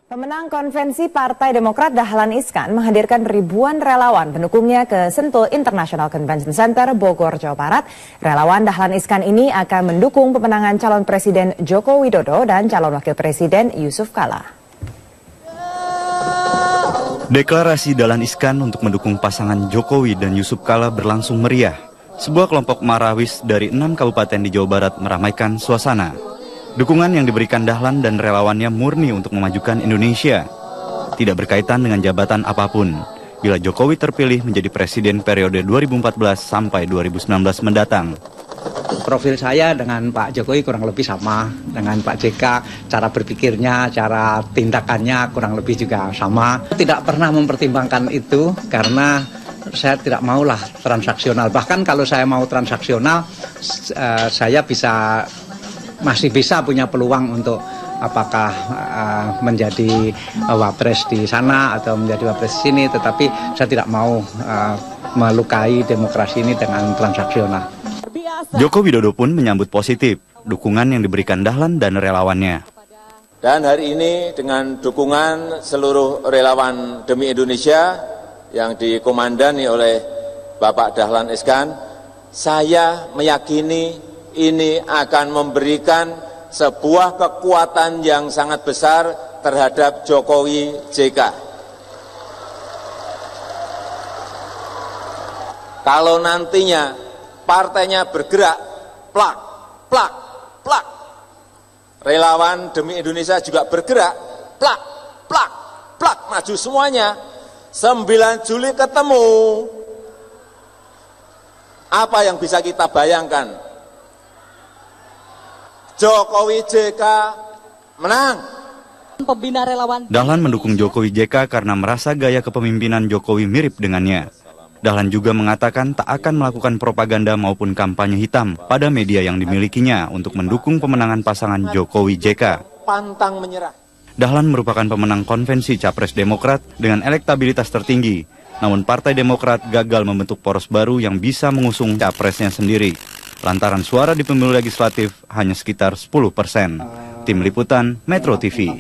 Pemenang konvensi Partai Demokrat Dahlan Iskan menghadirkan ribuan relawan pendukungnya ke Sentul International Convention Center, Bogor, Jawa Barat. Relawan Dahlan Iskan ini akan mendukung pemenangan calon Presiden Joko Widodo dan calon Wakil Presiden Yusuf Kala. Deklarasi Dahlan Iskan untuk mendukung pasangan Jokowi dan Yusuf Kala berlangsung meriah. Sebuah kelompok marawis dari 6 kabupaten di Jawa Barat meramaikan suasana. Dukungan yang diberikan Dahlan dan relawannya murni untuk memajukan Indonesia. Tidak berkaitan dengan jabatan apapun. Bila Jokowi terpilih menjadi presiden periode 2014 sampai 2019 mendatang. Profil saya dengan Pak Jokowi kurang lebih sama. Dengan Pak JK, cara berpikirnya, cara tindakannya kurang lebih juga sama. Tidak pernah mempertimbangkan itu karena saya tidak maulah transaksional. Bahkan kalau saya mau transaksional, saya masih bisa punya peluang untuk apakah menjadi wapres di sana atau menjadi wapres di sini, tetapi saya tidak mau melukai demokrasi ini dengan transaksional. Joko Widodo pun menyambut positif dukungan yang diberikan Dahlan dan relawannya. Dan hari ini dengan dukungan seluruh relawan demi Indonesia yang dikomandani oleh Bapak Dahlan Iskan, saya meyakini ini akan memberikan sebuah kekuatan yang sangat besar terhadap Jokowi JK. Kalau nantinya partainya bergerak, plak, plak, plak. Relawan demi Indonesia juga bergerak, plak, plak, plak, maju semuanya. 9 Juli ketemu. Apa yang bisa kita bayangkan? Jokowi JK menang. Dahlan mendukung Jokowi JK karena merasa gaya kepemimpinan Jokowi mirip dengannya. Dahlan juga mengatakan tak akan melakukan propaganda maupun kampanye hitam pada media yang dimilikinya untuk mendukung pemenangan pasangan Jokowi JK. Pantang menyerah. Dahlan merupakan pemenang konvensi Capres Demokrat dengan elektabilitas tertinggi. Namun Partai Demokrat gagal membentuk poros baru yang bisa mengusung capresnya sendiri. Lantaran suara di pemilu legislatif hanya sekitar 10%. Tim Liputan, Metro TV.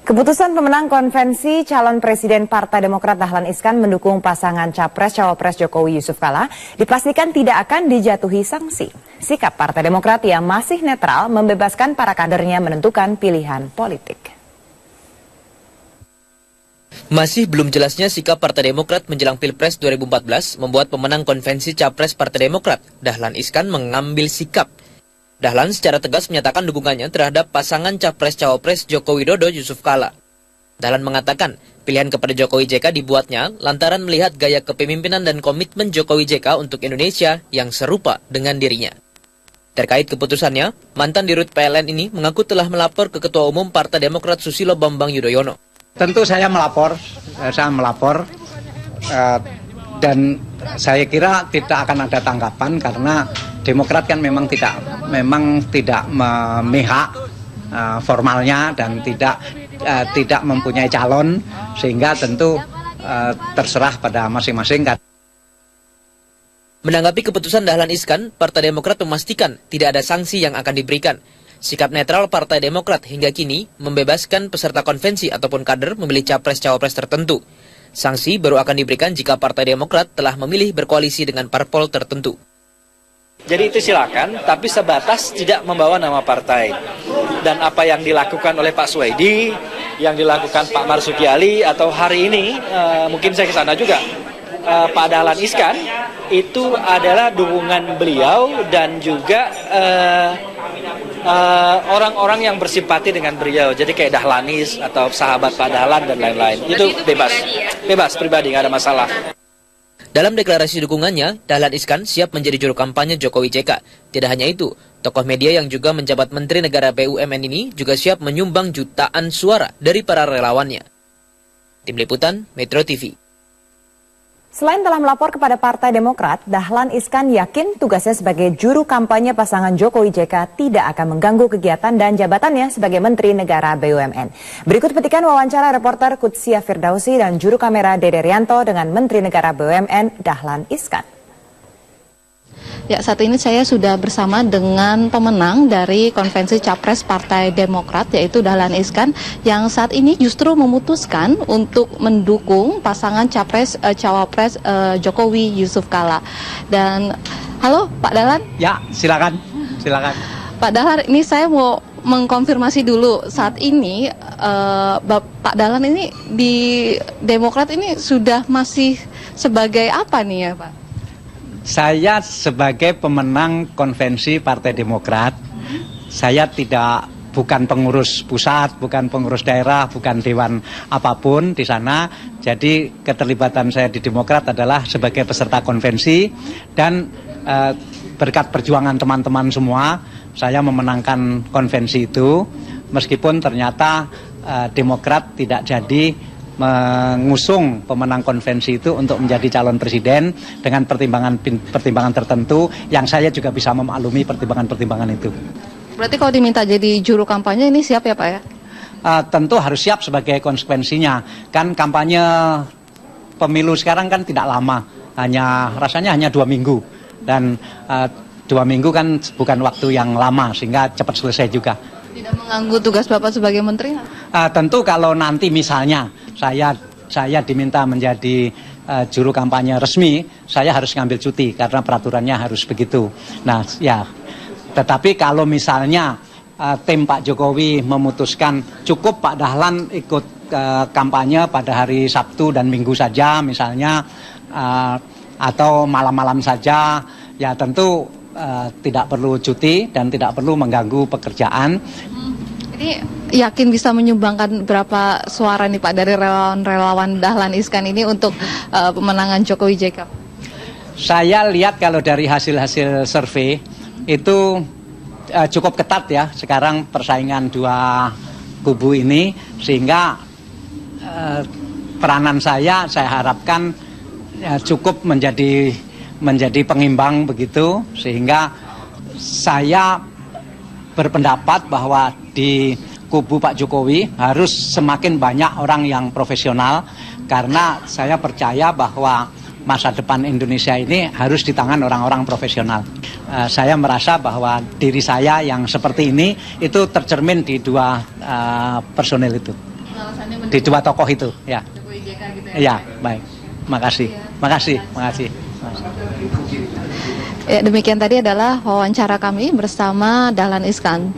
Keputusan pemenang konvensi calon Presiden Partai Demokrat Dahlan Iskan mendukung pasangan Capres-Cawapres Jokowi Yusuf Kala dipastikan tidak akan dijatuhi sanksi. Sikap Partai Demokrat yang masih netral membebaskan para kadernya menentukan pilihan politik. Masih belum jelasnya sikap Partai Demokrat menjelang Pilpres 2014 membuat pemenang konvensi Capres Partai Demokrat, Dahlan Iskan, mengambil sikap. Dahlan secara tegas menyatakan dukungannya terhadap pasangan Capres-Cawapres Joko Widodo Yusuf Kala. Dahlan mengatakan pilihan kepada Jokowi JK dibuatnya lantaran melihat gaya kepemimpinan dan komitmen Jokowi JK untuk Indonesia yang serupa dengan dirinya. Terkait keputusannya, mantan Dirut PLN ini mengaku telah melapor ke Ketua Umum Partai Demokrat Susilo Bambang Yudhoyono. Tentu saya melapor dan saya kira tidak akan ada tanggapan karena Demokrat kan memang tidak memihak formalnya dan tidak mempunyai calon, sehingga tentu terserah pada masing-masing. Menanggapi keputusan Dahlan Iskan, Partai Demokrat memastikan tidak ada sanksi yang akan diberikan. Sikap netral Partai Demokrat hingga kini membebaskan peserta konvensi ataupun kader memilih capres-cawapres tertentu. Sanksi baru akan diberikan jika Partai Demokrat telah memilih berkoalisi dengan parpol tertentu. Jadi itu silakan, tapi sebatas tidak membawa nama partai. Dan apa yang dilakukan oleh Pak Suwaidi, yang dilakukan Pak Marzuki Ali, atau hari ini mungkin saya ke sana juga, Pak Dahlan Iskan, itu adalah dukungan beliau dan juga orang-orang yang bersimpati dengan beliau. Jadi kayak Dahlanis atau sahabat Pak Dahlan dan lain-lain. Itu bebas pribadi, nggak ada masalah. Dalam deklarasi dukungannya, Dahlan Iskan siap menjadi juru kampanye Jokowi JK. Tidak hanya itu, tokoh media yang juga menjabat Menteri Negara BUMN ini juga siap menyumbang jutaan suara dari para relawannya. Tim Liputan, Metro TV. Selain telah melapor kepada Partai Demokrat, Dahlan Iskan yakin tugasnya sebagai juru kampanye pasangan Jokowi JK tidak akan mengganggu kegiatan dan jabatannya sebagai Menteri Negara BUMN. Berikut petikan wawancara reporter Kutsia Firdausi dan juru kamera Dede Rianto dengan Menteri Negara BUMN Dahlan Iskan. Ya, saat ini saya sudah bersama dengan pemenang dari konvensi Capres Partai Demokrat, yaitu Dahlan Iskan, yang saat ini justru memutuskan untuk mendukung pasangan Cawapres Jokowi Yusuf Kala. Dan halo Pak Dahlan. Ya, silakan. Pak Dahlan, ini saya mau mengkonfirmasi dulu, saat ini Pak Dahlan ini di Demokrat ini sudah masih sebagai apa nih ya Pak? Saya sebagai pemenang konvensi Partai Demokrat, saya bukan pengurus pusat, bukan pengurus daerah, bukan dewan apapun di sana. Jadi keterlibatan saya di Demokrat adalah sebagai peserta konvensi dan berkat perjuangan teman-teman semua, saya memenangkan konvensi itu. Meskipun ternyata Demokrat tidak jadi mengusung pemenang konvensi itu untuk menjadi calon presiden dengan pertimbangan tertentu yang saya juga bisa memaklumi pertimbangan itu. Berarti kalau diminta jadi juru kampanye ini siap ya Pak ya? Tentu harus siap sebagai konsekuensinya. Kan kampanye pemilu sekarang kan tidak lama, rasanya hanya 2 minggu. Dan 2 minggu kan bukan waktu yang lama sehingga cepat selesai juga. Tidak mengganggu tugas Bapak sebagai menteri? Tentu kalau nanti misalnya saya diminta menjadi juru kampanye resmi, saya harus ngambil cuti karena peraturannya harus begitu. Nah, ya. Tetapi kalau misalnya tim Pak Jokowi memutuskan cukup Pak Dahlan ikut kampanye pada hari Sabtu dan Minggu saja misalnya, atau malam-malam saja, ya tentu tidak perlu cuti dan tidak perlu mengganggu pekerjaan. Ini yakin bisa menyumbangkan berapa suara nih Pak dari relawan Dahlan Iskan ini untuk pemenangan Jokowi JK? Saya lihat kalau dari hasil-hasil survei itu cukup ketat ya sekarang persaingan dua kubu ini, sehingga peranan saya harapkan cukup menjadi pengimbang begitu, sehingga saya berpendapat bahwa di kubu Pak Jokowi harus semakin banyak orang yang profesional, karena saya percaya bahwa masa depan Indonesia ini harus di tangan orang-orang profesional. Saya merasa bahwa diri saya yang seperti ini itu tercermin di dua personil itu, di dua tokoh itu. Ya, ya baik. Makasih. Ya, demikian tadi adalah wawancara kami bersama Dahlan Iskan.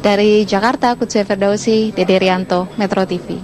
Dari Jakarta, Kutsya Ferdausi, Dede Rianto, Metro TV.